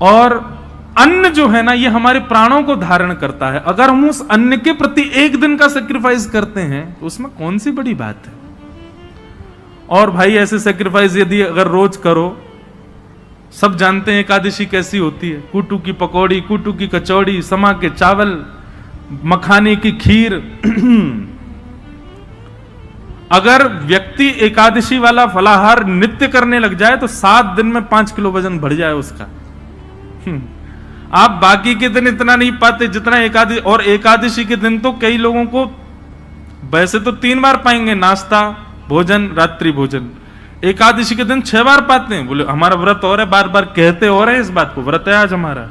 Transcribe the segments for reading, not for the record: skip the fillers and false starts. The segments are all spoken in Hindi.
और अन्न जो है ना, ये हमारे प्राणों को धारण करता है। अगर हम उस अन्न के प्रति एक दिन का सेक्रीफाइस करते हैं तो उसमें कौन सी बड़ी बात है। और भाई ऐसे सेक्रीफाइस यदि अगर रोज करो, सब जानते हैं एकादशी कैसी होती है, कूटू की पकौड़ी, कूटू की कचौड़ी, समा के चावल, मखाने की खीर। अगर व्यक्ति एकादशी वाला फलाहार नित्य करने लग जाए तो 7 दिन में 5 किलो वजन बढ़ जाए उसका। आप बाकी के दिन इतना नहीं पाते जितना एकादशी, और एकादशी के दिन तो कई लोगों को वैसे तो 3 बार पाएंगे, नाश्ता, भोजन, रात्रि भोजन। एकादशी के दिन 6 बार पाते हैं। बोले हमारा व्रत और है, बार बार कहते और है इस बात को, व्रत है आज हमारा।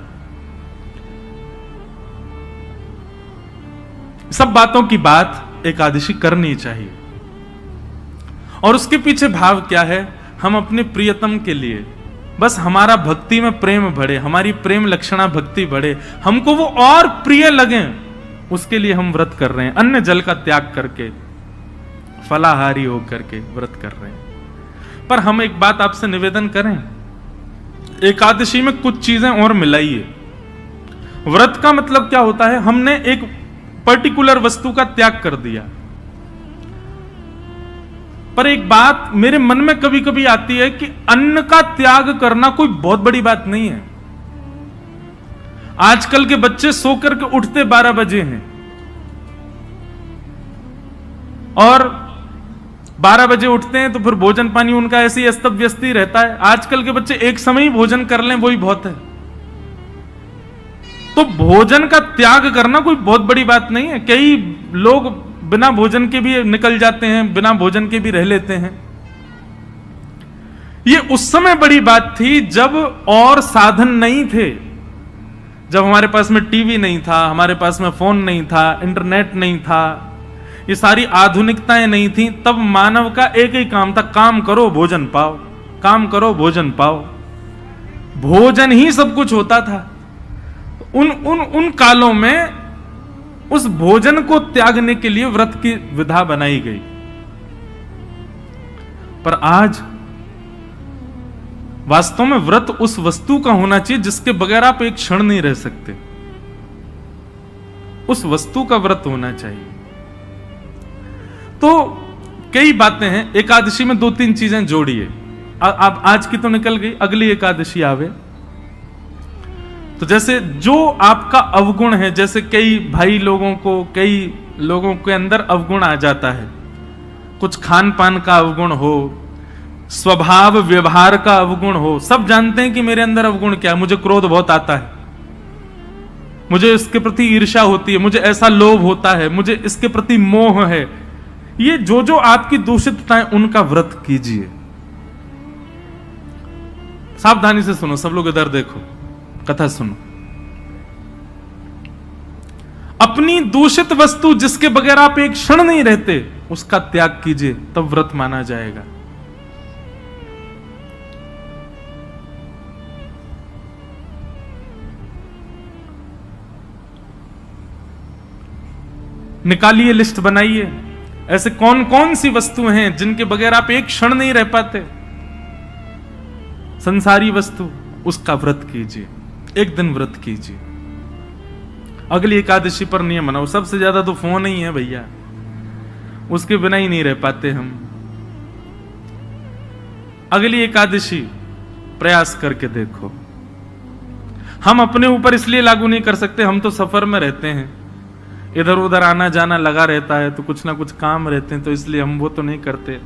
सब बातों की बात एकादशी करनी चाहिए। और उसके पीछे भाव क्या है, हम अपने प्रियतम के लिए, बस हमारा भक्ति में प्रेम बढ़े, हमारी प्रेम लक्षणा भक्ति बढ़े, हमको वो और प्रिय लगे, उसके लिए हम व्रत कर रहे हैं। अन्न जल का त्याग करके, फलाहारी होकर के व्रत कर रहे हैं। पर हम एक बात आपसे निवेदन करें, एकादशी में कुछ चीजें और मिलाइए। व्रत का मतलब क्या होता है, हमने एक पर्टिकुलर वस्तु का त्याग कर दिया। पर एक बात मेरे मन में कभी कभी आती है कि अन्न का त्याग करना कोई बहुत बड़ी बात नहीं है। आजकल के बच्चे सो करके उठते 12 बजे हैं और 12 बजे उठते हैं तो फिर भोजन पानी उनका ऐसे ही अस्त व्यस्त ही रहता है। आजकल के बच्चे एक समय ही भोजन कर लें वही बहुत है। तो भोजन का त्याग करना कोई बहुत बड़ी बात नहीं है। कई लोग बिना भोजन के भी निकल जाते हैं, बिना भोजन के भी रह लेते हैं। ये उस समय बड़ी बात थी जब और साधन नहीं थे, जब हमारे पास में टीवी नहीं था, हमारे पास में फोन नहीं था, इंटरनेट नहीं था, ये सारी आधुनिकताएं नहीं थी। तब मानव का एक ही काम था, काम करो भोजन पाओ, काम करो भोजन पाओ। भोजन ही सब कुछ होता था। उन कालों में उस भोजन को त्यागने के लिए व्रत की विधा बनाई गई। पर आज वास्तव में व्रत उस वस्तु का होना चाहिए जिसके बगैर आप एक क्षण नहीं रह सकते। उस वस्तु का व्रत होना चाहिए। तो कई बातें हैं। एकादशी में 2-3 चीजें जोड़िए। आप आज की तो निकल गई, अगली एकादशी आवे तो जैसे जो आपका अवगुण है, जैसे कई भाई लोगों को, कई लोगों के अंदर अवगुण आ जाता है, कुछ खान पान का अवगुण हो, स्वभाव व्यवहार का अवगुण हो। सब जानते हैं कि मेरे अंदर अवगुण क्या है। मुझे क्रोध बहुत आता है, मुझे इसके प्रति ईर्ष्या होती है, मुझे ऐसा लोभ होता है, मुझे इसके प्रति मोह है। ये जो आपकी दूषितताएं, उनका व्रत कीजिए। सावधानी से सुनो, सब लोग इधर देखो, कथा सुनो। अपनी दूषित वस्तु जिसके बगैर आप एक क्षण नहीं रहते, उसका त्याग कीजिए, तब व्रत माना जाएगा। निकालिए, लिस्ट बनाइए, ऐसे कौन कौन सी वस्तुएं हैं जिनके बगैर आप एक क्षण नहीं रह पाते। संसारी वस्तु, उसका व्रत कीजिए, एक दिन व्रत कीजिए। अगली एकादशी पर नियम बनाओ। सबसे ज्यादा तो फोन ही है भैया, उसके बिना ही नहीं रह पाते हम। अगली एकादशी प्रयास करके देखो। हम अपने ऊपर इसलिए लागू नहीं कर सकते, हम तो सफर में रहते हैं, इधर उधर आना जाना लगा रहता है, तो कुछ ना कुछ काम रहते हैं, तो इसलिए हम वो तो नहीं करते।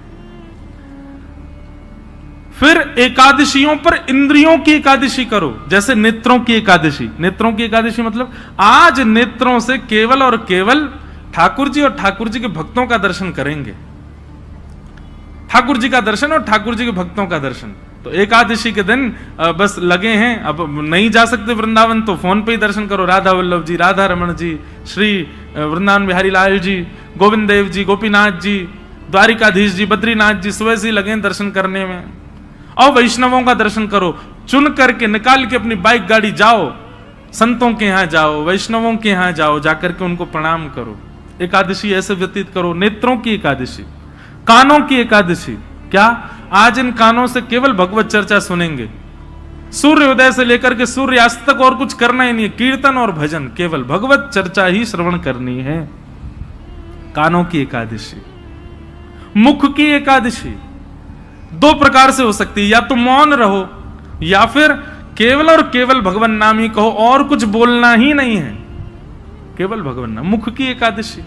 फिर एकादशियों पर इंद्रियों की एकादशी करो, जैसे नेत्रों की एकादशी। नेत्रों की एकादशी मतलब आज नेत्रों से केवल और केवल ठाकुर जी और ठाकुर जी के भक्तों का दर्शन करेंगे। ठाकुर जी का दर्शन और ठाकुर जी के भक्तों का दर्शन। तो एकादशी के दिन बस लगे हैं, अब नहीं जा सकते वृंदावन तो फोन पे ही दर्शन करो। राधा वल्लभ जी, राधा रमण जी, श्री वृंदावन बिहारी लाल जी, गोविंद देव जी, गोपीनाथ जी, द्वारिकाधीश जी, बद्रीनाथ जी, सुबह से लगे दर्शन करने में। और वैष्णवों का दर्शन करो, चुन करके निकाल के अपनी बाइक गाड़ी जाओ, संतों के यहां जाओ, वैष्णवों के यहां जाओ, जाकर के उनको प्रणाम करो। एकादशी ऐसे व्यतीत करो। नेत्रों की एकादशी, कानों की एकादशी। क्या आज इन कानों से केवल भगवत चर्चा सुनेंगे, सूर्योदय से लेकर के सूर्यास्त तक और कुछ करना ही नहीं है, कीर्तन और भजन, केवल भगवत चर्चा ही श्रवण करनी है। कानों की एकादशी, मुख की एकादशी दो प्रकार से हो सकती है, या तो मौन रहो या फिर केवल और केवल भगवान नाम ही कहो, और कुछ बोलना ही नहीं है, केवल भगवान नाम। मुख की एकादशी,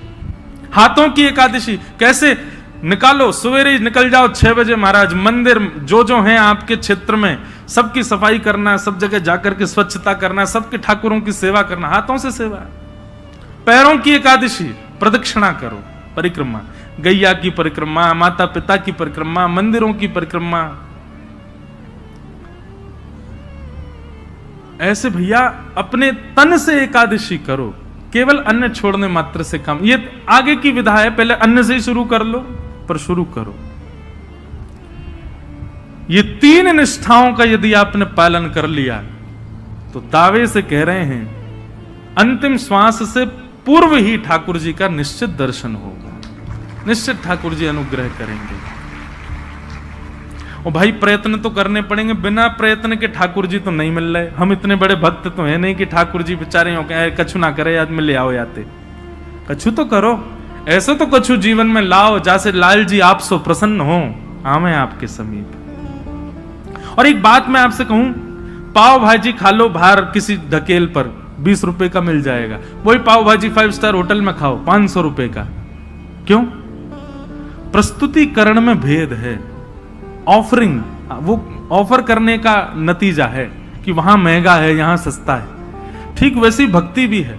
हाथों की एकादशी कैसे निकालो, सवेरे ही निकल जाओ 6 बजे महाराज, मंदिर जो हैं आपके क्षेत्र में सबकी सफाई करना, सब जगह जाकर के स्वच्छता करना, सबके ठाकुरों की सेवा करना, हाथों से सेवा। पैरों की एकादशी, प्रदक्षिणा करो, परिक्रमा, गैया की परिक्रमा, माता पिता की परिक्रमा, मंदिरों की परिक्रमा। ऐसे भैया अपने तन से एकादशी करो, केवल अन्न छोड़ने मात्र से काम। ये आगे की विधा है, पहले अन्न से ही शुरू कर लो, पर शुरू करो। ये 3 निष्ठाओं का यदि आपने पालन कर लिया तो दावे से कह रहे हैं अंतिम श्वास से पूर्व ही ठाकुर जी का निश्चित दर्शन होगा, निश्चित ठाकुर जी अनुग्रह करेंगे। और भाई प्रयत्न तो करने पड़ेंगे, बिना प्रयत्न के ठाकुर जी तो नहीं मिल रहे। हम इतने बड़े भक्त तो है नहीं कि ठाकुर जी बेचारे हो कहे कछु ना करे आज में ले आओ याते, कछु तो करो, ऐसे तो कछु जीवन में लाओ जैसे लाल जी आप सो प्रसन्न हो, आवे आपके समीप। और एक बात मैं आपसे कहूं, पाव भाजी खा लो बाहर किसी ढकेल पर, 20 रुपए का मिल जाएगा, वही पाव भाजी 5 स्टार होटल में खाओ 500 रुपए का। क्यों? प्रस्तुतिकरण में भेद है। ऑफरिंग, वो ऑफर करने का नतीजा है कि वहां महंगा है यहां सस्ता है। ठीक वैसी भक्ति भी है।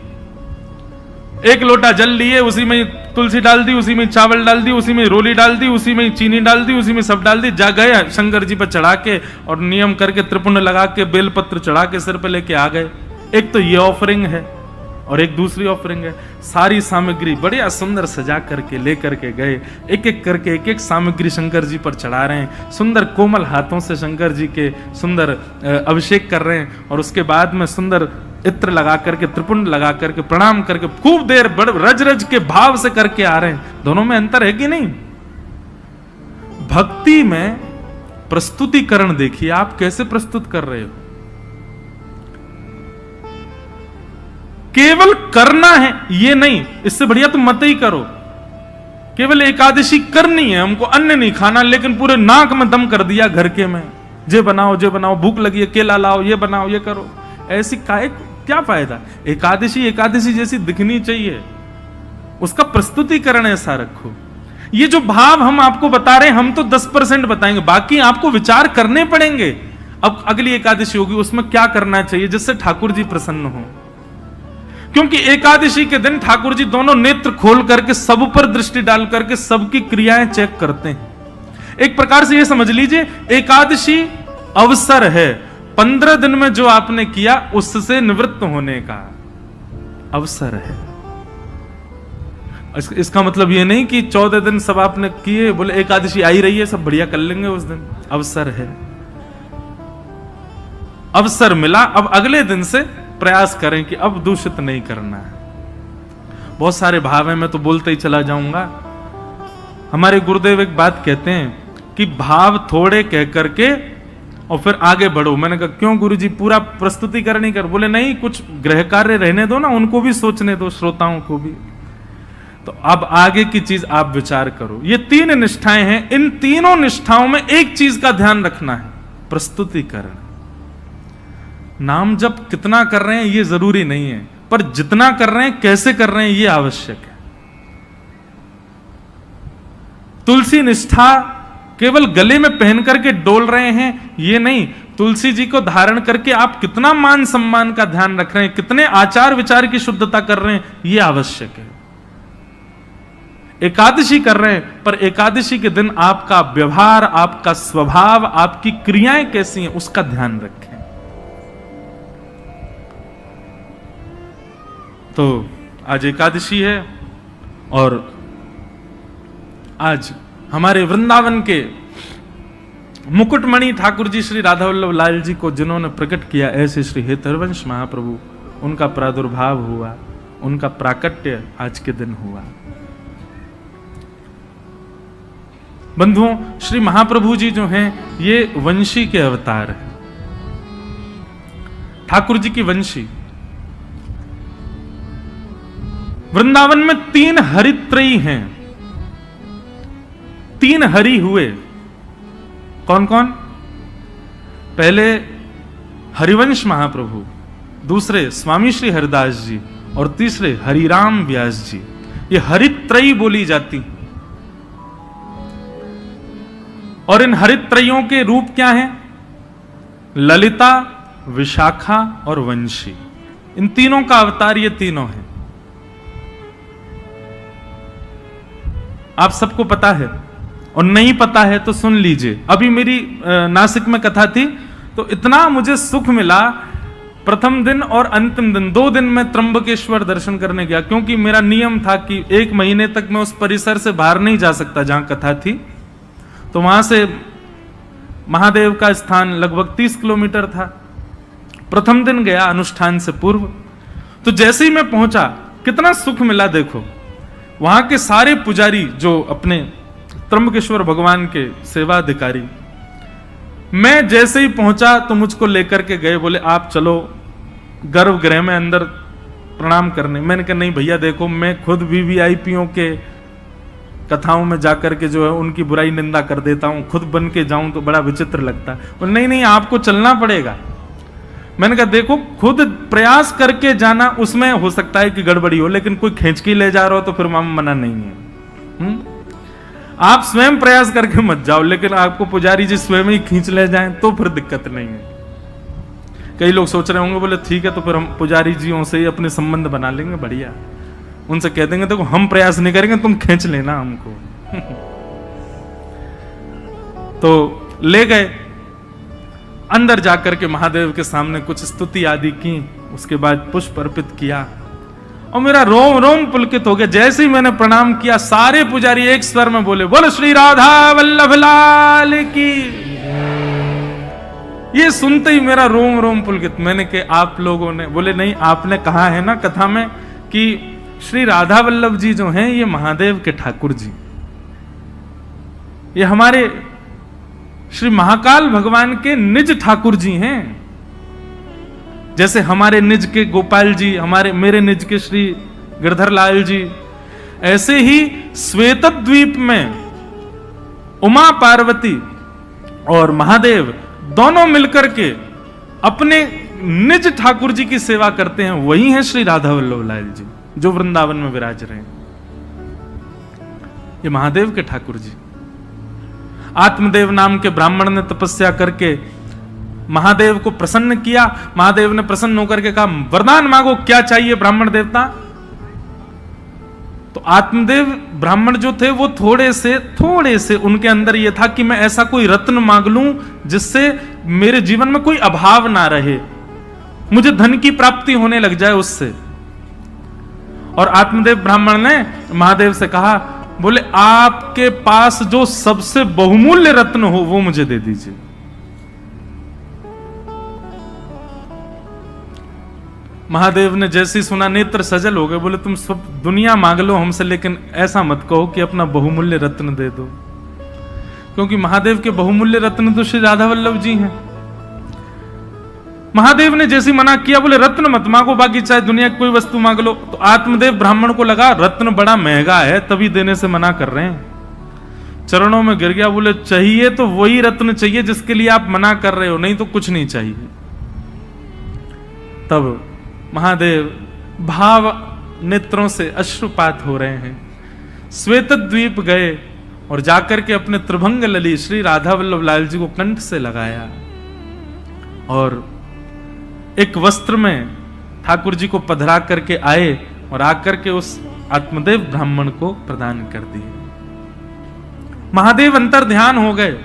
एक लोटा जल लिए, उसी में तुलसी डाल दी, उसी में चावल डाल दी, उसी में रोली डाल दी, उसी में चीनी डाल दी, उसी में सब डाल दी, जा गए शंकर जी पर चढ़ा के और नियम करके त्रिपुंड लगा के बेलपत्र चढ़ा के सिर पे लेके आ गए। एक तो ये ऑफरिंग है और एक दूसरी ऑफरिंग है, सारी सामग्री बढ़िया सुंदर सजा करके लेकर के गए, एक एक करके एक एक सामग्री शंकर जी पर चढ़ा रहे हैं, सुंदर कोमल हाथों से शंकर जी के सुंदर अभिषेक कर रहे हैं, और उसके बाद में सुंदर इत्र लगा करके त्रिपुंड लगा करके प्रणाम करके खूब देर रज रज के भाव से करके आ रहे हैं। दोनों में अंतर है कि नहीं? भक्ति में प्रस्तुतिकरण देखिए आप कैसे प्रस्तुत कर रहे हो। केवल करना है ये नहीं, इससे बढ़िया तुम मत ही करो। केवल एकादशी करनी है हमको, अन्न नहीं खाना, लेकिन पूरे नाक में दम कर दिया घर के में, जे बनाओ, भूख लगी है केला लाओ, ये बनाओ ये करो। ऐसी क्या फायदा? एकादशी एकादशी जैसी दिखनी चाहिए, उसका प्रस्तुतिकरण ऐसा रखो। ये जो भाव हम आपको बता रहे हैं, हम तो 10% बताएंगे, बाकी आपको विचार करने पड़ेंगे। अब अगली एकादशी होगी, उसमें क्या करना चाहिए जिससे ठाकुर जी प्रसन्न हो। क्योंकि एकादशी के दिन ठाकुर जी दोनों नेत्र खोल करके सब पर दृष्टि डाल करके सबकी क्रियाएं चेक करते हैं। एक प्रकार से यह समझ लीजिए एकादशी अवसर है, 15 दिन में जो आपने किया उससे निवृत्त होने का अवसर है। इसका मतलब यह नहीं कि 14 दिन सब आपने किए, बोले एकादशी आई रही है सब बढ़िया कर लेंगे उस दिन। अवसर है, अवसर मिला, अब अगले दिन से प्रयास करें कि अब दूषित नहीं करना है। बहुत सारे भाव हैं, मैं तो बोलते ही चला जाऊंगा। हमारे गुरुदेव एक बात कहते हैं कि भाव थोड़े कह करके और फिर आगे बढ़ो। मैंने कहा क्यों गुरुजी, पूरा प्रस्तुतिकरण ही कर? बोले नहीं, कुछ गृह कार्य रहने दो ना, उनको भी सोचने दो, श्रोताओं को भी। तो अब आगे की चीज आप विचार करो। ये 3 निष्ठाएं हैं, इन तीनों निष्ठाओं में एक चीज का ध्यान रखना है, प्रस्तुतिकरण। नाम जप कितना कर रहे हैं ये जरूरी नहीं है, पर जितना कर रहे हैं कैसे कर रहे हैं ये आवश्यक है। तुलसी निष्ठा केवल गले में पहन करके डोल रहे हैं ये नहीं, तुलसी जी को धारण करके आप कितना मान सम्मान का ध्यान रख रहे हैं, कितने आचार विचार की शुद्धता कर रहे हैं ये आवश्यक है। एकादशी कर रहे हैं, पर एकादशी के दिन आपका व्यवहार, आपका स्वभाव, आपकी क्रियाएं कैसी हैं उसका ध्यान रखें। तो आज एकादशी है और आज हमारे वृंदावन के मुकुटमणि ठाकुर जी श्री राधा वल्लभ लाल जी को जिन्होंने प्रकट किया, ऐसे श्री हेतरवंश महाप्रभु, उनका प्रादुर्भाव हुआ, उनका प्राकट्य आज के दिन हुआ। बंधुओं, श्री महाप्रभु जी जो हैं ये वंशी के अवतार हैं। ठाकुर जी की वंशी। वृंदावन में 3 हरित्रयी हैं, 3 हरि हुए। कौन कौन? पहले हरिवंश महाप्रभु, दूसरे स्वामी श्री हरिदास जी और तीसरे हरिराम व्यास जी। ये हरित्रयी बोली जाती। और इन हरित्रयों के रूप क्या हैं? ललिता, विशाखा और वंशी। इन तीनों का अवतार ये तीनों हैं। आप सबको पता है, और नहीं पता है तो सुन लीजिए। अभी मेरी नासिक में कथा थी तो इतना मुझे सुख मिला। प्रथम दिन और अंतिम दिन 2 दिन में त्र्यंबकेश्वर दर्शन करने गया, क्योंकि मेरा नियम था कि 1 महीने तक मैं उस परिसर से बाहर नहीं जा सकता जहां कथा थी। तो वहां से महादेव का स्थान लगभग 30 किलोमीटर था। प्रथम दिन गया अनुष्ठान से पूर्व, तो जैसे ही मैं पहुंचा कितना सुख मिला देखो। वहां के सारे पुजारी जो अपने त्र्यंबकेश्वर भगवान के सेवाधिकारी, मैं जैसे ही पहुंचा तो मुझको लेकर के गए, बोले आप चलो गर्भगृह में अंदर प्रणाम करने। मैंने कहा नहीं भैया देखो, मैं खुद वीवीआईपीओ के कथाओं में जाकर के जो है उनकी बुराई निंदा कर देता हूं, खुद बन के जाऊं तो बड़ा विचित्र लगता है। बोले नहीं नहीं आपको चलना पड़ेगा। मैंने कहा देखो खुद प्रयास करके जाना, उसमें हो सकता है कि गड़बड़ी हो, लेकिन कोई खींच के ले जा रहा हो तो फिर मना नहीं है। आप स्वयं प्रयास करके मत जाओ, लेकिन आपको पुजारी जी स्वयं ही खींच ले जाएं तो फिर दिक्कत नहीं है। कई लोग सोच रहे होंगे बोले ठीक है तो फिर हम पुजारी जियों से ही अपने संबंध बना लेंगे, बढ़िया। उनसे कह देंगे देखो हम प्रयास नहीं करेंगे, तुम खींच लेना हमको। तो ले गए अंदर जाकर के महादेव के सामने कुछ स्तुति आदि की, उसके बाद पुष्प अर्पित किया और मेरा रोम रोम पुलकित हो गया। जैसे ही मैंने प्रणाम किया सारे पुजारी एक स्वर में बोले बोलो श्री राधा वल्लभ लाल की। ये सुनते ही मेरा रोम रोम पुलकित। मैंने कहा आप लोगों ने? बोले नहीं, आपने कहा है ना कथा में कि श्री राधा वल्लभ जी जो हैं ये महादेव के ठाकुर जी, ये हमारे श्री महाकाल भगवान के निज ठाकुर जी हैं। जैसे हमारे निज के गोपाल जी, मेरे निज के श्री गिरधर लाल जी, ऐसे ही श्वेत द्वीप में उमा पार्वती और महादेव दोनों मिलकर के अपने निज ठाकुर जी की सेवा करते हैं। वही है श्री राधा वल्लभ लाल जी जो वृंदावन में विराज रहे हैं। ये महादेव के ठाकुर जी। आत्मदेव नाम के ब्राह्मण ने तपस्या करके महादेव को प्रसन्न किया। महादेव ने प्रसन्न होकर के कहा वरदान मांगो, क्या चाहिए ब्राह्मण देवता? तो आत्मदेव ब्राह्मण जो थे वो थोड़े से उनके अंदर ये था कि मैं ऐसा कोई रत्न मांग लूं जिससे मेरे जीवन में कोई अभाव ना रहे, मुझे धन की प्राप्ति होने लग जाए उससे। और आत्मदेव ब्राह्मण ने महादेव से कहा, बोले आपके पास जो सबसे बहुमूल्य रत्न हो वो मुझे दे दीजिए। महादेव ने जैसे ही सुना नेत्र सजल हो गए। बोले तुम सब दुनिया मांग लो हमसे, लेकिन ऐसा मत कहो कि अपना बहुमूल्य रत्न दे दो, क्योंकि महादेव के बहुमूल्य रत्न तो श्री राधा वल्लभ जी हैं। महादेव ने जैसे मना किया, बोले रत्न मत मांगो, बाकी चाहे दुनिया की कोई वस्तु मांग लो। तो आत्मदेव ब्राह्मण को लगा रत्न बड़ा महंगा है तभी देने से मना कर रहे हैं। चरणों में गिर गया। बोले चाहिए तो वही रत्न चाहिए जिसके लिए आप मना कर रहे हो, नहीं तो कुछ नहीं चाहिए। तब महादेव भाव नेत्रों से अश्रुपात हो रहे हैं, श्वेत द्वीप गए और जाकर के अपने त्रिभंग लली श्री राधा वल्लभ लाल जी को कंठ से लगाया और एक वस्त्र में ठाकुर जी को पधरा करके आए और आकर के उस आत्मदेव ब्राह्मण को प्रदान कर दिए। महादेव अंतर ध्यान हो गए।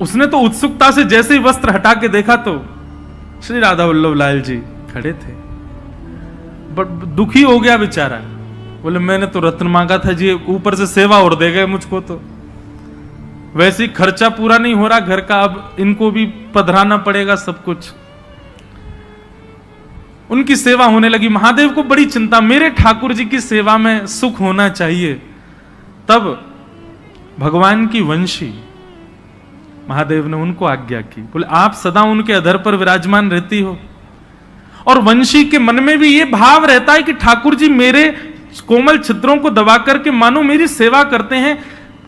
उसने तो उत्सुकता से जैसे ही वस्त्र हटा के देखा तो श्री राधा वल्लभ लाल जी खड़े थे। बट दुखी हो गया बेचारा। बोले मैंने तो रत्न मांगा था जी, ऊपर से सेवा और दे गए मुझको, तो वैसे ही खर्चा पूरा नहीं हो रहा घर का, अब इनको भी पधराना पड़ेगा सब कुछ। उनकी सेवा होने लगी। महादेव को बड़ी चिंता, मेरे ठाकुर जी की सेवा में सुख होना चाहिए। तब भगवान की वंशी महादेव ने उनको आज्ञा की, बोले आप सदा उनके अधर पर विराजमान रहती हो, और वंशी के मन में भी ये भाव रहता है कि ठाकुर जी मेरे कोमल छिद्रों को दबा करके मानो मेरी सेवा करते हैं,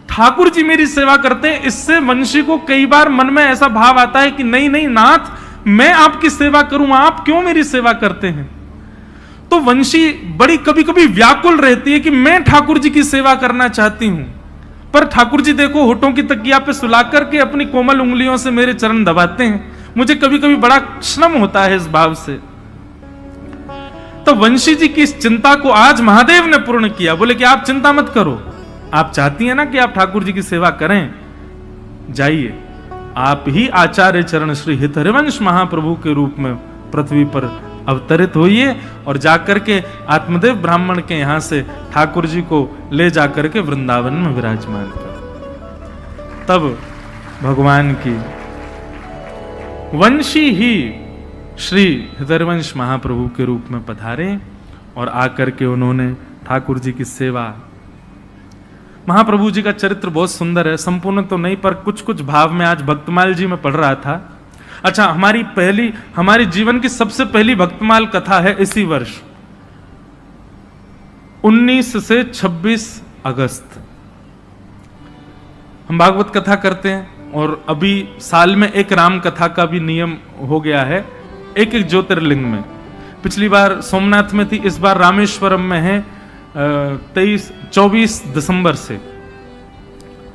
ठाकुर जी मेरी सेवा करते हैं। इससे वंशी को कई बार मन में ऐसा भाव आता है कि नहीं नहीं नाथ, मैं आपकी सेवा करूं, आप क्यों मेरी सेवा करते हैं। तो वंशी बड़ी कभी कभी व्याकुल रहती है कि मैं ठाकुर जी की सेवा करना चाहती हूं, पर ठाकुर जी देखो होठों की तकिया पे सुला करके अपनी कोमल उंगलियों से मेरे चरण दबाते हैं। मुझे कभी कभी बड़ा श्रम होता है इस भाव से। तो वंशी जी की इस चिंता को आज महादेव ने पूर्ण किया। बोले कि आप चिंता मत करो, आप चाहती हैं ना कि आप ठाकुर जी की सेवा करें, जाइए आप ही आचार्य चरण श्री हित हरिवंश महाप्रभु के रूप में पृथ्वी पर अवतरित होइए और जाकर के आत्मदेव ब्राह्मण के यहां से ठाकुर जी को ले जाकर के वृंदावन में विराजमान कर। तब भगवान की वंशी ही श्री हरिवंश महाप्रभु के रूप में पधारे और आकर के उन्होंने ठाकुर जी की सेवा। महाप्रभु जी का चरित्र बहुत सुंदर है, संपूर्ण तो नहीं पर कुछ कुछ भाव में आज भक्तमाल जी में पढ़ रहा था। अच्छा, हमारी जीवन की सबसे पहली भक्तमाल कथा है इसी वर्ष 19 से 26 अगस्त हम भागवत कथा करते हैं। और अभी साल में एक राम कथा का भी नियम हो गया है, एक एक ज्योतिर्लिंग में। पिछली बार सोमनाथ में थी, इस बार रामेश्वरम में है 24 दिसंबर से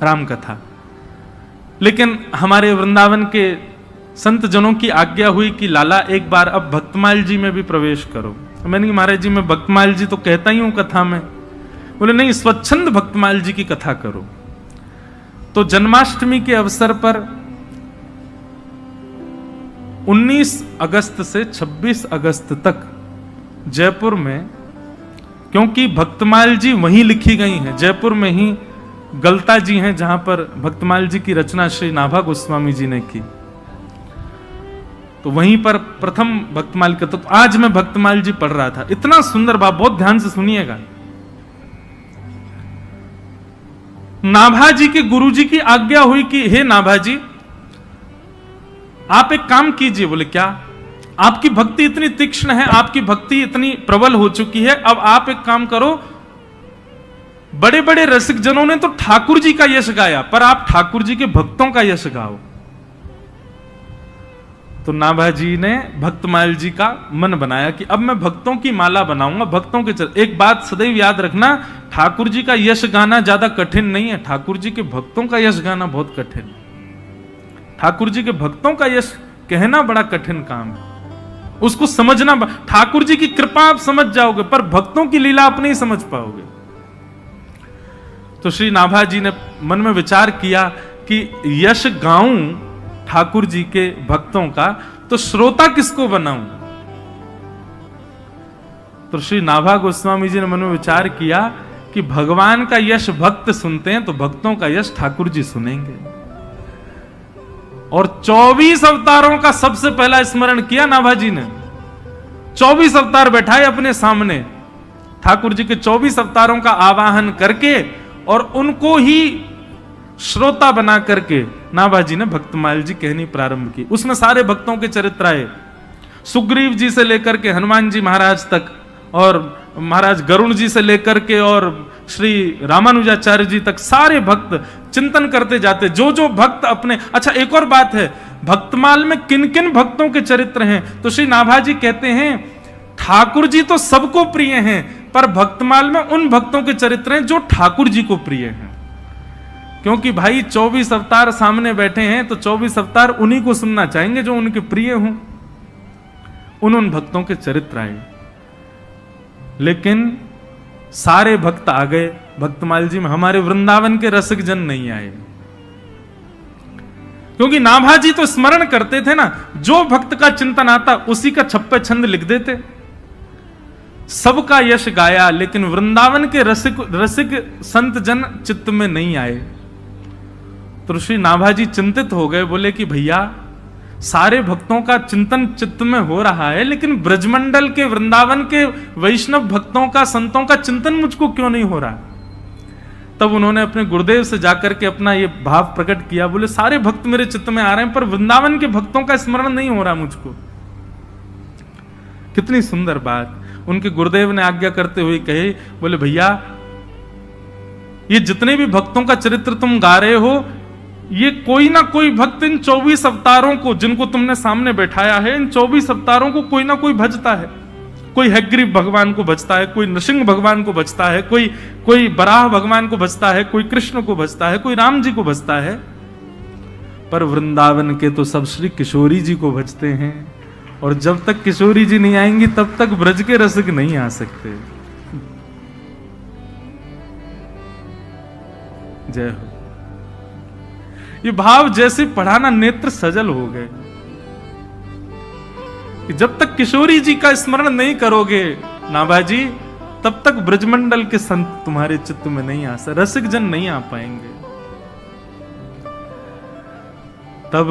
राम कथा। लेकिन हमारे वृंदावन के संत जनों की आज्ञा हुई कि लाला एक बार अब भक्तमाल जी में भी प्रवेश करो। मैंने कहा महाराज जी मैं भक्तमाल जी तो कहता ही हूं कथा में। बोले नहीं, स्वच्छंद भक्तमाल जी की कथा करो। तो जन्माष्टमी के अवसर पर 19 अगस्त से 26 अगस्त तक जयपुर में, क्योंकि भक्तमाल जी वहीं लिखी गई हैं, जयपुर में ही गलता जी हैं जहां पर भक्तमाल जी की रचना श्री नाभा गोस्वामी जी ने की, तो वहीं पर प्रथम भक्तमाल का। तो आज मैं भक्तमाल जी पढ़ रहा था, इतना सुंदर भाव, बहुत ध्यान से सुनिएगा। नाभा जी के गुरु जी की आज्ञा हुई कि हे नाभा जी आप एक काम कीजिए। बोले क्या? आपकी भक्ति इतनी तीक्ष्ण है, आपकी भक्ति इतनी प्रबल हो चुकी है, अब आप एक काम करो, बड़े बड़े रसिक जनों ने तो ठाकुर जी का यश गाया, पर आप ठाकुर जी के भक्तों का यश गाओ। तो नाभा जी ने भक्तमाल जी का मन बनाया कि अब मैं भक्तों की माला बनाऊंगा, भक्तों के एक बात सदैव याद रखना, ठाकुर जी का यश गाना ज्यादा कठिन नहीं है, ठाकुर जी के भक्तों का यश गाना बहुत कठिन है। ठाकुर जी के भक्तों का यश कहना बड़ा कठिन काम है, उसको समझना। ठाकुर जी की कृपा आप समझ जाओगे, पर भक्तों की लीला आप नहीं समझ पाओगे। तो श्री नाभा जी ने मन में विचार किया कि यश गाऊं ठाकुर जी के भक्तों का, तो श्रोता किसको बनाऊं। तो श्री नाभा गोस्वामी जी ने मन में विचार किया कि भगवान का यश भक्त सुनते हैं, तो भक्तों का यश ठाकुर जी सुनेंगे। और 24 अवतारों का सबसे पहला स्मरण किया नाभा जी ने। 24 अवतार बैठाए अपने सामने, ठाकुर जी के 24 अवतारों का आवाहन करके और उनको ही श्रोता बना करके नाभा जी ने भक्तमाल जी कहनी प्रारंभ की। उसमें सारे भक्तों के चरित्र आए, सुग्रीव जी से लेकर के हनुमान जी महाराज तक, और महाराज गरुण जी से लेकर के और श्री रामानुजाचार्य जी तक, सारे भक्त चिंतन करते जाते, जो जो भक्त अपने। अच्छा, एक और बात है, भक्तमाल में किन किन भक्तों के चरित्र हैं, तो श्री नाभा जी कहते हैं ठाकुर जी तो सबको प्रिय हैं, पर भक्तमाल में उन भक्तों के चरित्र हैं जो ठाकुर जी को प्रिय हैं। क्योंकि भाई 24 अवतार सामने बैठे हैं, तो 24 अवतार उन्हीं को सुनना चाहेंगे जो उनके प्रिय हों। उन भक्तों के चरित्र आए, लेकिन सारे भक्त आ गए भक्तमाल जी में, हमारे वृंदावन के रसिक जन नहीं आए। क्योंकि नाभा जी तो स्मरण करते थे ना, जो भक्त का चिंतन आता उसी का छप्पे छंद लिख देते, सबका यश गाया, लेकिन वृंदावन के रसिक संत जन चित्त में नहीं आए। तो श्री नाभा जी चिंतित हो गए, बोले कि भैया सारे भक्तों का चिंतन चित्त में हो रहा है, लेकिन ब्रजमंडल के वृंदावन के वैष्णव भक्तों का, संतों का चिंतन मुझको क्यों नहीं हो रहा। तब उन्होंने अपने गुरुदेव से जाकर के अपना ये भाव प्रकट किया, बोले सारे भक्त मेरे चित्त में आ रहे हैं, पर वृंदावन के भक्तों का स्मरण नहीं हो रहा मुझको। कितनी सुंदर बात। उनके गुरुदेव ने आज्ञा करते हुए कहे, बोले भैया ये जितने भी भक्तों का चरित्र तुम गा रहे हो, ये कोई ना कोई भक्त इन 24 अवतारों को जिनको तुमने सामने बैठाया है, इन 24 अवतारों को कोई ना कोई भजता है। कोई हयग्रीव भगवान को भजता है, कोई नृसिंह भगवान को भजता है, कोई बराह भगवान को भजता है, कोई कृष्ण को भजता है, कोई राम जी को भजता है। पर वृंदावन के तो सब श्री किशोरी जी को भजते हैं, और जब तक किशोरी जी नहीं आएंगी तब तक ब्रज के रसिक नहीं आ सकते। जय हो। ये भाव जैसे पढ़ाना नेत्र सजल हो गए कि जब तक किशोरी जी का स्मरण नहीं करोगे नाभाजी, तब तक ब्रजमंडल के संत तुम्हारे चित्त में नहीं आ सकते, रसिक जन नहीं आ पाएंगे। तब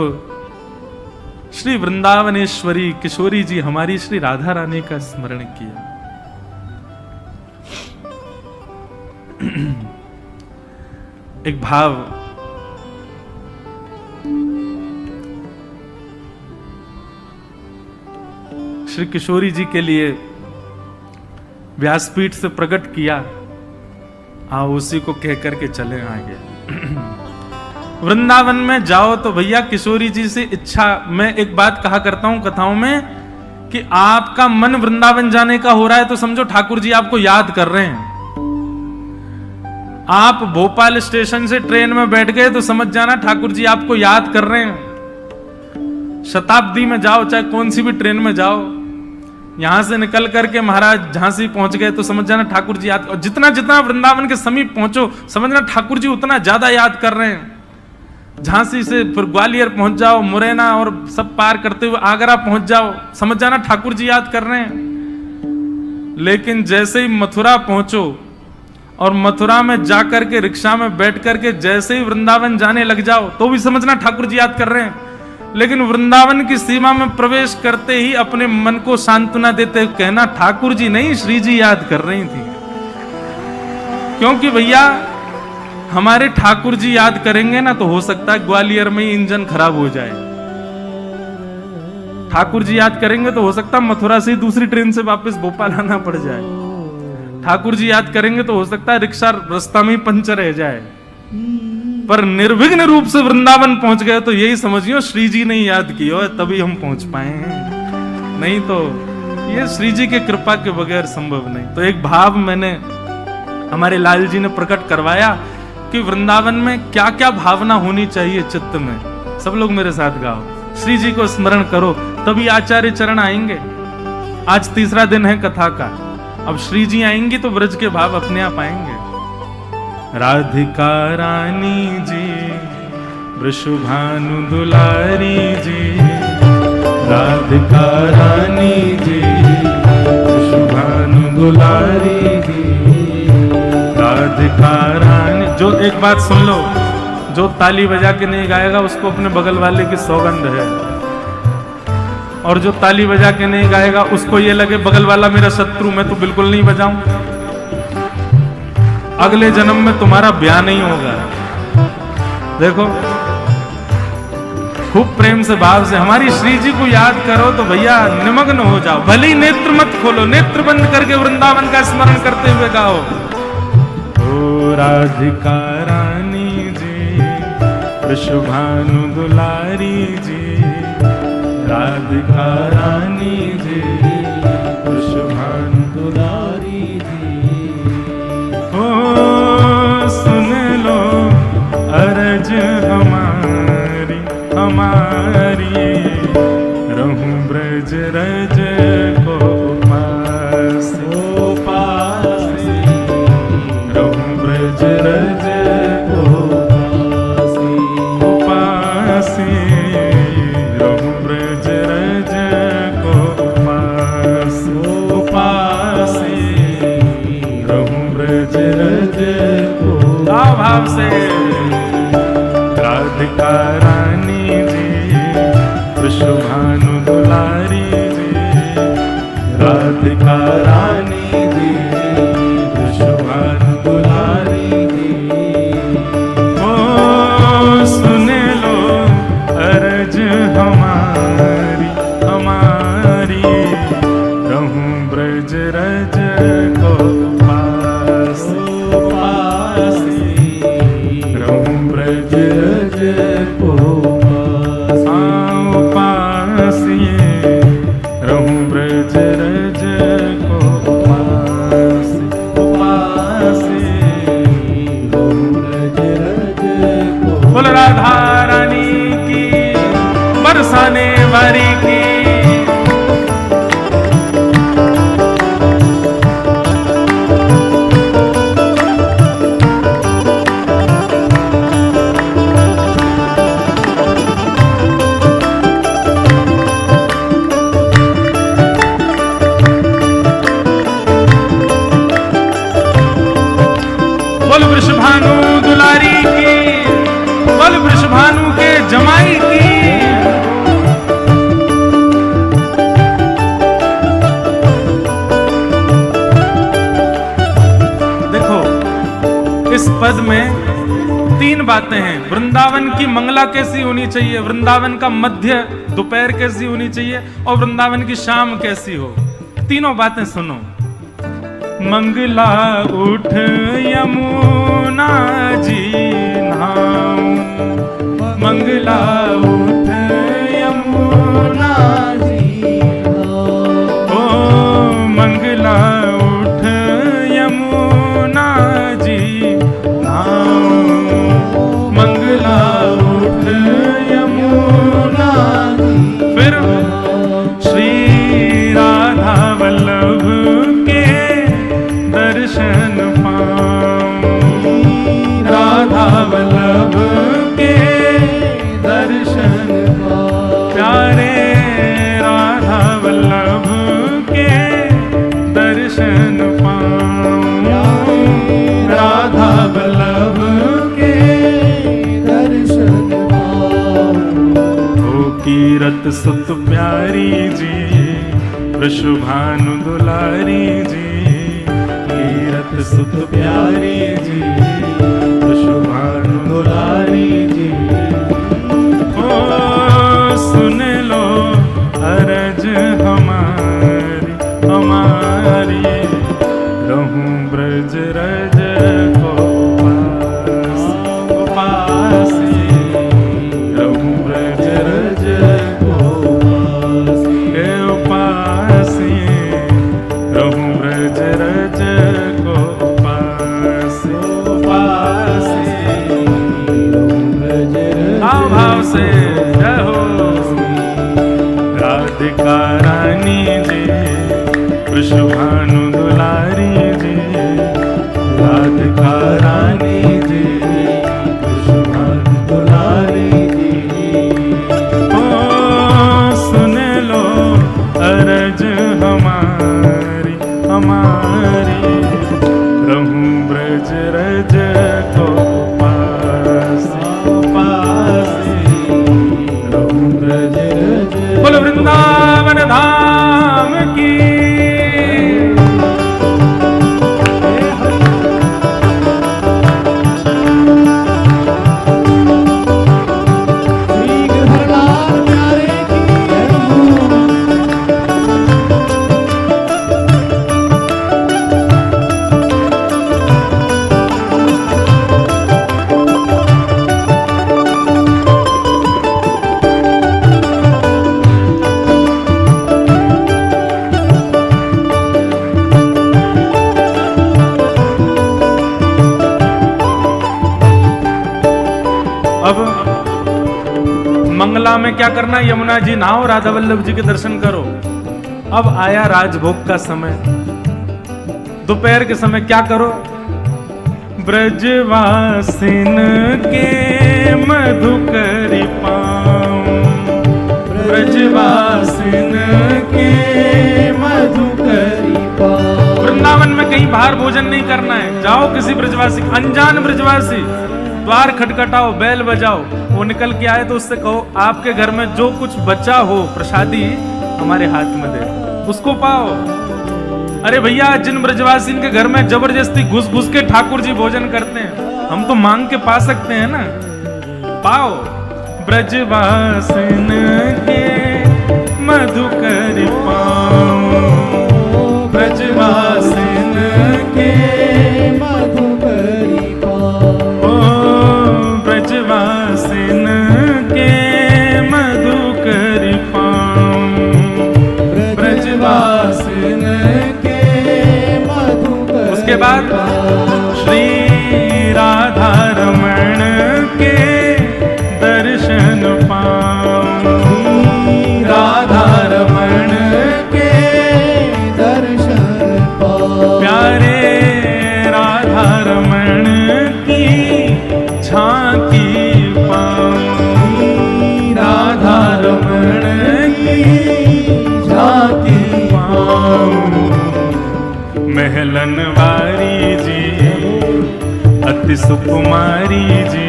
श्री वृंदावनेश्वरी किशोरी जी हमारी श्री राधा रानी का स्मरण किया। एक भाव श्री किशोरी जी के लिए व्यासपीठ से प्रकट किया, आओ उसी को कह करके चले आगे। वृंदावन में जाओ तो भैया किशोरी जी से इच्छा, मैं एक बात कहा करता हूं कथाओं में कि आपका मन वृंदावन जाने का हो रहा है तो समझो ठाकुर जी आपको याद कर रहे हैं। आप भोपाल स्टेशन से ट्रेन में बैठ गए तो समझ जाना ठाकुर जी आपको याद कर रहे हैं। शताब्दी में जाओ, चाहे कौन सी भी ट्रेन में जाओ, यहां से निकल करके महाराज झांसी पहुंच गए तो समझ जाना ठाकुर जी याद, और जितना जितना वृंदावन के समीप पहुंचो समझना ठाकुर जी उतना ज्यादा याद कर रहे हैं। झांसी से फिर ग्वालियर पहुंच जाओ, मुरैना और सब पार करते हुए आगरा पहुंच जाओ, समझ जाना ठाकुर जी याद कर रहे हैं। लेकिन जैसे ही मथुरा पहुंचो और मथुरा में जाकर के रिक्शा में बैठ करके जैसे ही वृंदावन जाने लग जाओ तो भी समझना ठाकुर जी याद कर रहे हैं। लेकिन वृंदावन की सीमा में प्रवेश करते ही अपने मन को सांत्वना देते कहना ठाकुर जी नहीं, श्री जी याद कर रही थी। क्योंकि भैया हमारे ठाकुर जी याद करेंगे ना तो हो सकता है ग्वालियर में ही इंजन खराब हो जाए। ठाकुर जी याद करेंगे तो हो सकता है मथुरा से दूसरी ट्रेन से वापस भोपाल आना पड़ जाए। ठाकुर जी याद करेंगे तो हो सकता है रिक्शा रास्ता में ही पंचर रह जाए। पर निर्विघ्न रूप से वृंदावन पहुंच गए तो यही समझियो श्री जी ने याद किया है तभी हम पहुंच पाए हैं, नहीं तो ये श्री जी के कृपा के बगैर संभव नहीं। तो एक भाव मैंने हमारे लाल जी ने प्रकट करवाया कि वृंदावन में क्या क्या भावना होनी चाहिए चित्त में। सब लोग मेरे साथ गाओ, श्री जी को स्मरण करो तभी आचार्य चरण आएंगे। आज तीसरा दिन है कथा का, अब श्री जी आएंगी तो ब्रज के भाव अपने आप आएंगे। राधिका रानी जी, वृषभानु दुलारी जी, राधिका रानी जी, वृषभानु दुलारी जी, राधिका रानी। जो एक बात सुन लो, जो ताली बजा के नहीं गाएगा उसको अपने बगल वाले की सौगंध है, और जो ताली बजा के नहीं गाएगा उसको ये लगे बगल वाला मेरा शत्रु, मैं तो बिल्कुल नहीं बजाऊं, अगले जन्म में तुम्हारा ब्याह नहीं होगा। देखो खूब प्रेम से भाव से हमारी श्री जी को याद करो तो भैया निमग्न हो जाओ। भले ही नेत्र मत खोलो, नेत्र बंद करके वृंदावन का स्मरण करते हुए गाओ। ओ राधिका रानी जी, वृषभानु दुलारी जी, राधिका रानी जी, वृषभानु दुलारी जी। ओ सुन लो अरज हमारी हमारी, रहूं ब्रज रज को पास पास, रहूं ब्रज रज को पास, रहूं ब्रज रज को पास पास, रहूं ब्रज रज को। भाव से राधिका रानी जी, वृषभानु दुलारी जी, राधिका रानी जी, वृषभानु दुलारी जी। ओ सुन लो अरज हमारी हमारी, उपासिए रहूं ब्रज रज को उपासी रहूं ब्रज रज को। बोल राधा रानी की बरसाने वारी की। बोल वृषभानु दुलारी की, बोल वृषभानु के जमाई की। देखो इस पद में 3 बातें हैं। वृंदावन की मंगला कैसी होनी चाहिए, वृंदावन का मध्य दोपहर कैसी होनी चाहिए और वृंदावन की शाम कैसी हो। तीनों बातें सुनो। मंगला उठ यमुना जी नाऊ, मंगला उठ यमुना जी नाऊ, ओ मंगला उठ यमुना जी नाऊ, मंगला उठ यमुना जी। फिर श्री राधा वल्लभ के दर्शन पाऊं, राधा वल्लभ के दर्शन पाऊं, प्यारे राधा वल्लभ के दर्शन पाऊं, राधा वल्लभ के दर्शन पाऊं। ओ कीरत सुत प्यारी जी वृषभानु दुलारी जी, कीरत सुत प्यारी जी वृषभानु दुलारी जी। ओ सुन लो अरज हमारी हमारी, रहूं ब्रज रज को उपासी, रहूं ब्रज रज को उपासी, रहूं ब्रज रज को उपासी, उपासी रहूं ब्रज रज। भाव भाव से जय हो। राधिका रानी जी वृषभानु दुलारी जी, राधिका रानी जी वृषभानु दुलारी जी। ओ सुन लो अरज हमारी हमारी, रहूं ब्रज रज को उपासी, उपासी रहूं ब्रज रज। बोल वृंदावन धाम की। अब मंगला में क्या करना, यमुना जी नहाओ, राधा वल्लभ जी के दर्शन करो। अब आया राजभोग का समय, दोपहर के समय क्या करो, ब्रजवासिन के मधुकरी पाऊं, ब्रजवासिन के मधुकरी पाऊं। वृंदावन में कहीं बाहर भोजन नहीं करना है, जाओ किसी ब्रजवासी, अनजान ब्रजवासी, द्वार खटखटाओ, बैल बजाओ, वो निकल के आए तो उससे कहो आपके घर में जो कुछ बचा हो प्रसादी हमारे हाथ में दे, उसको पाओ। अरे भैया, जिन ब्रजवासी के घर में जबरदस्ती घुस घुस के ठाकुर जी भोजन करते हैं, हम तो मांग के पा सकते हैं ना, पाओ। ब्रजवासिन के मधुकरी पाओ, ब्रजवासिन के मधुकरी पाओ, ब्रजवासिन के मधुकरी पाओ। बाद श्री राधा रमण के दर्शन पाऊं, राधा रमण के दर्शन पाऊं, प्यारे राधा रमण की झांकी पाऊं, राधा रमण की झांकी पाऊं। महलन वारी जी अति सुकुमारी जी,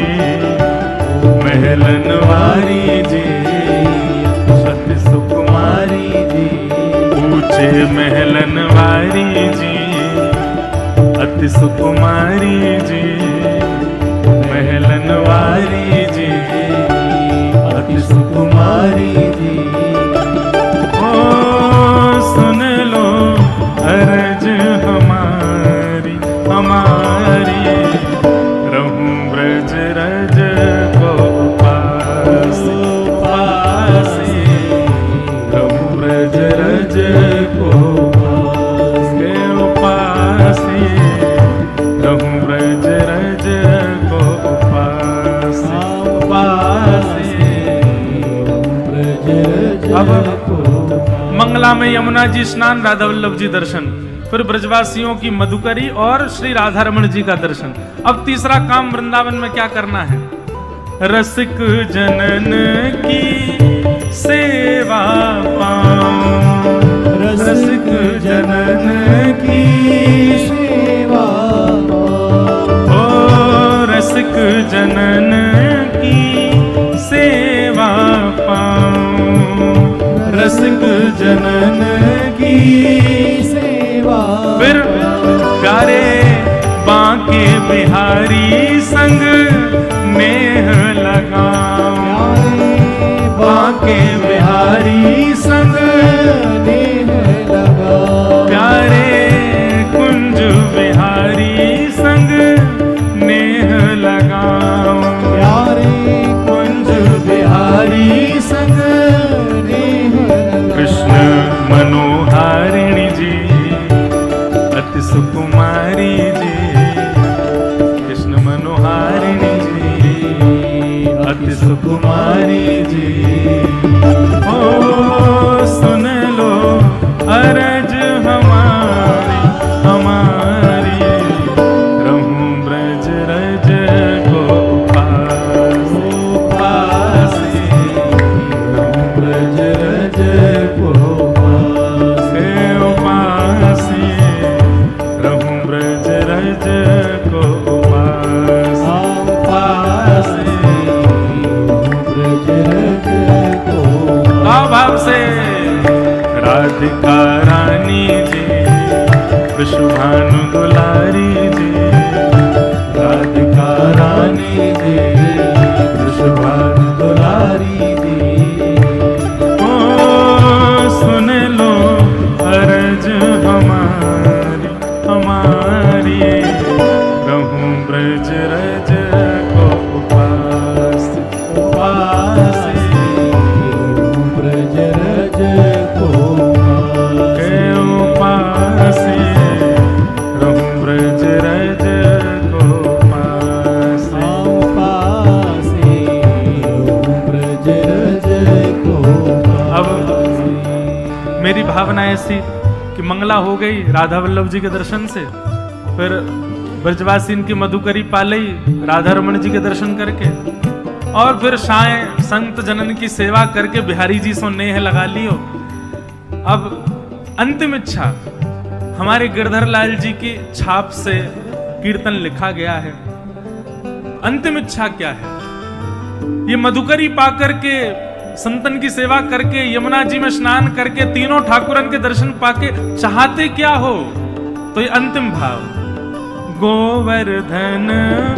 महलन वारी जी अति सुकुमारी जी, ऊंचे महलन वारी जी अति सुकुमारी जी, महलन वारी जी अति सुकुमारी जी। ओ सुन लो अरज हमारी हमारी, रहूं ब्रज रज को पासी पासी, रहूं ब्रज रज को पासी पासी, रहूं ब्रज रज को पासी पासी। अब मंगला में यमुना जी स्नान, राधा वल्लभ जी दर्शन, फिर ब्रजवासियों की मधुकरी और श्री राधा रमण जी का दर्शन। अब तीसरा काम वृंदावन में क्या करना है? रसिक जनन की सेवा पाऊं, रसिक जनन की सेवा ओ रसिक जनन की सेवा पाऊं, रसिक जनन की सेवा। फिर प्यारे बांके बिहारी संग नेह लगाऊं, बांके बिहारी संग नेह लगाऊं, प्यारे कुंज बिहारी संग नेह लगाऊं, प्यारे कुंज बिहारी संग नेह लगाऊं। कृष्ण मनोहारिणी जी अति सुकुमारी जी, कृष्ण मनोहारिणी जी अति सुकुमारी जी। ओ सुन लो अरज हमारी हमारी, रहूं ब्रज रज को पासी पासी, रहूं ब्रज रज को पासी पासी, रहूं ब्रज रज को पासी पासी, ब्रज रज को भाव से राधिका रानी जी विश्वभानु दुलारी जी, राधिका रानी जी विश्वभानु दुलारी जी। ओ सुन लो अरज हमारी हमारी, रहूं ब्रज रज को पास पासी, ब्रज रज को पासी, रहूं ब्रज रज को पासी पासी, ब्रज रज को। अब मेरी भावना ऐसी कि मंगला हो गई राधा वल्लभ जी के दर्शन से, फिर ब्रजवासी इनकी मधुकरी पालई राधा रमण जी के दर्शन करके, और फिर साय संत जनन की सेवा करके बिहारी जी सो नेह लगा लियो। अब अंतिम इच्छा हमारे गिरधर लाल जी की छाप से कीर्तन लिखा गया है। अंतिम इच्छा क्या है? ये मधुकरी पाकर के, संतन की सेवा करके, यमुना जी में स्नान करके, तीनों ठाकुरन के दर्शन पाके चाहते क्या हो? तो ये अंतिम भाव, गोवर्धन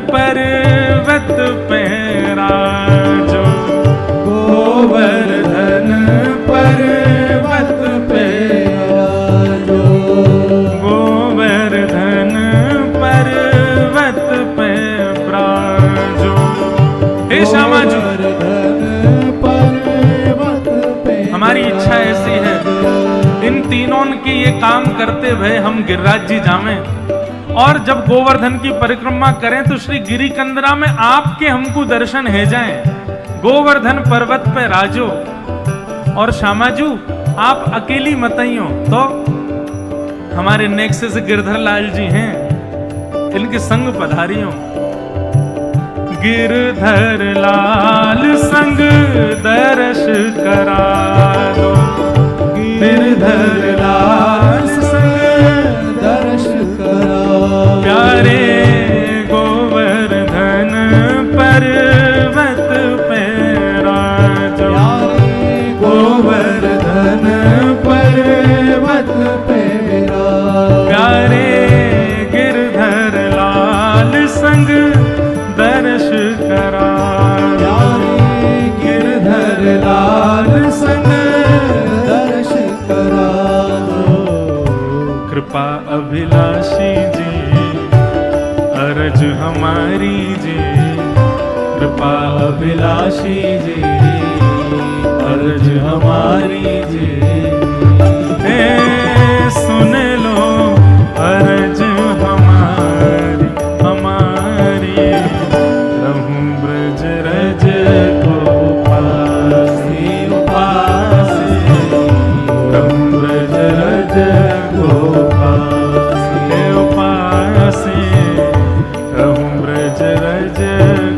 पर्वत पे राजो, गोवर्धन पर्वत पे राजो, गोवर्धन पर्वत पे राजो। हे श्यामा जी, हमारी इच्छा ऐसी है इन तीनों के ये काम करते हुए हम गिरिराज जी जावें और जब गोवर्धन की परिक्रमा करें तो श्री गिरी कंदरा में आपके हमको दर्शन है जाएं। गोवर्धन पर्वत पे राजो और श्यामाजू आप अकेली मतइयो, तो हमारे नेक्स्ट से गिरधर लाल जी हैं, इनके संग पधारियों। गिरधर लाल संग दर्श करा दो, गिरधर लाल संग दर्श करा प्यारे गोवर्धन पर्वत पे राजो, गोवर्धन पर्वत पे प्यारे गिरधर लाल संग दर्श करा, गिरधर लाल संग दर्श करा। कृपा अभिलाषी जी अरज हमारी जी, कृपा अभिलाषी जी अर्ज हमारी जी, सुन लो अरज हमारी हमारी, रहूं ब्रज रज को पासी पासी रहूं ब्रज रज को पासी उपासी, रहूं ब्रज रज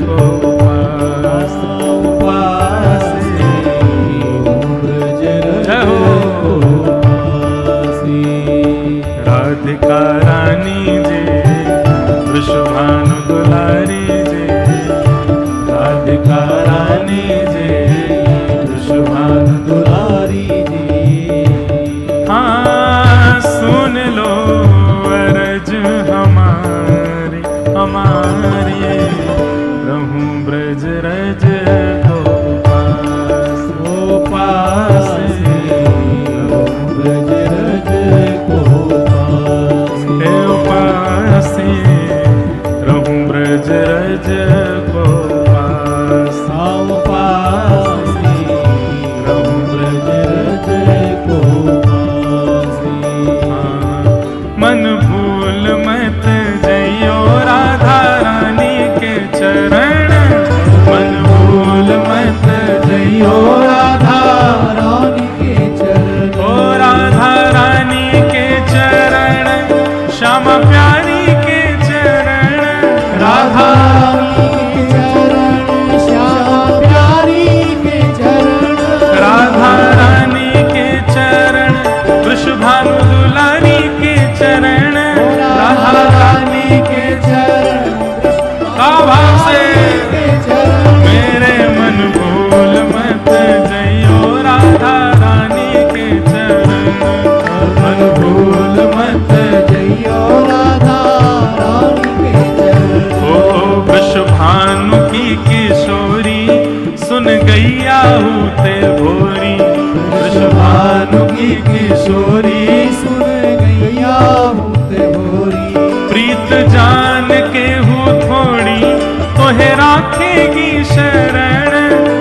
को पासी उपासी ब्रज जय हो। पासी। राधिका रानी जी वृषभानु दुलारी जी, राधिका रानी जी वृषभानु दुलारी जी, हाँ सुन लो अरज हमारी हमारी, रहूं ब्रज रज को पास ओ पासी ब्रज रज को पासी, हे उपासी, रहूं ब्रज रज को पास, आओ पासी रहूं ब्रज रज को पासी। मन भूल मत जइयो राधा रानी के चरण, मन भूल मत जइयो राधा रानी के चरण, ओ राधा रानी के चरण, श्यामा प्यारी के चरण, राधा रानी के चरण, श्यामा प्यारी के चरण, राधा रानी के चरण, वृषभानु दुलारी के चरण, राधा रानी के चरण, का भाव से के चरण, मेरे मन भूल मत जइयो राधा रानी के चरण, मन भूल मत जइयो राधा रानी के चरण। ओ वृषभानु की किशोरी सुन गैया हूते भोरी, वृषभानु की किशोरी सुन गैया होते भोरी, प्रीत जान के हूँ थोड़ी तोहे राखेगी शरण,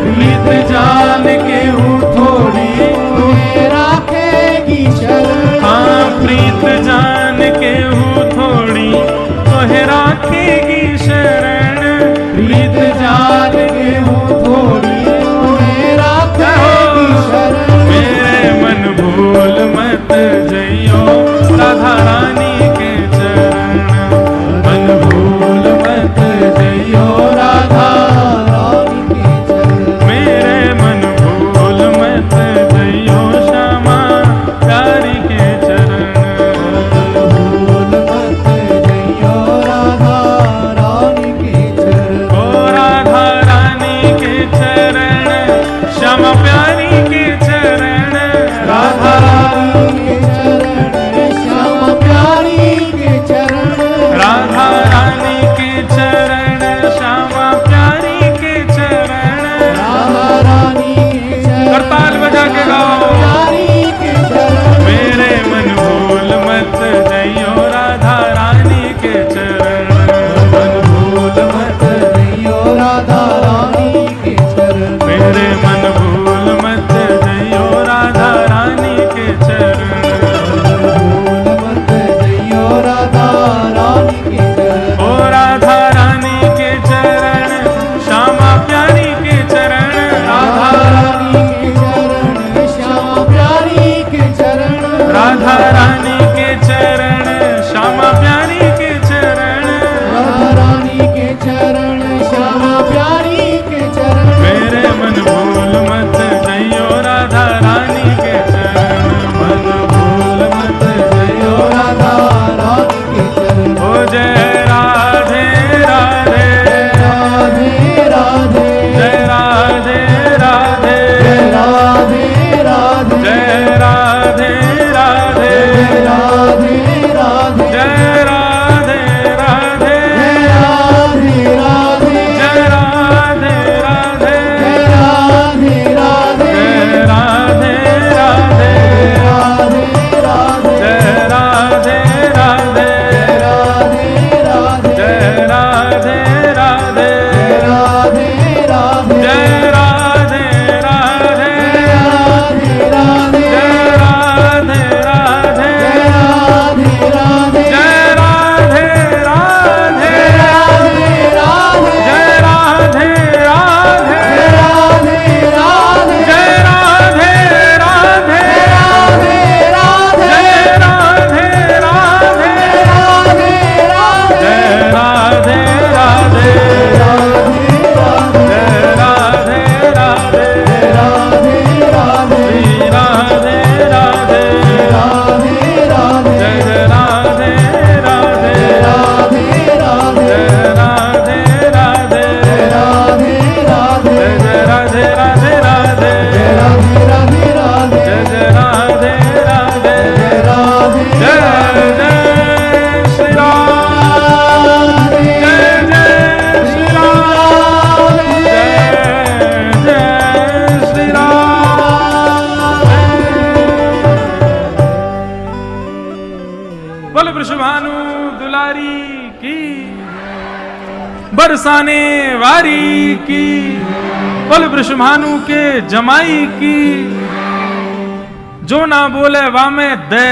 प्रीत जान के हूँ थोड़ी तुम्हें राखेगी शरण, हाँ प्रीत जान के हूँ थोड़ी तोहे राखेगी शरण, प्रीत जान के हूँ थोड़ी तुम्हें राखेगी शरण। मेरे मन भूल मत जइयो राधा रानी के चरण, मन भूल मत जइयो राधा बरसाने वारी की, बोल वृषभानु के जमाई की, जो ना बोले वामे दे,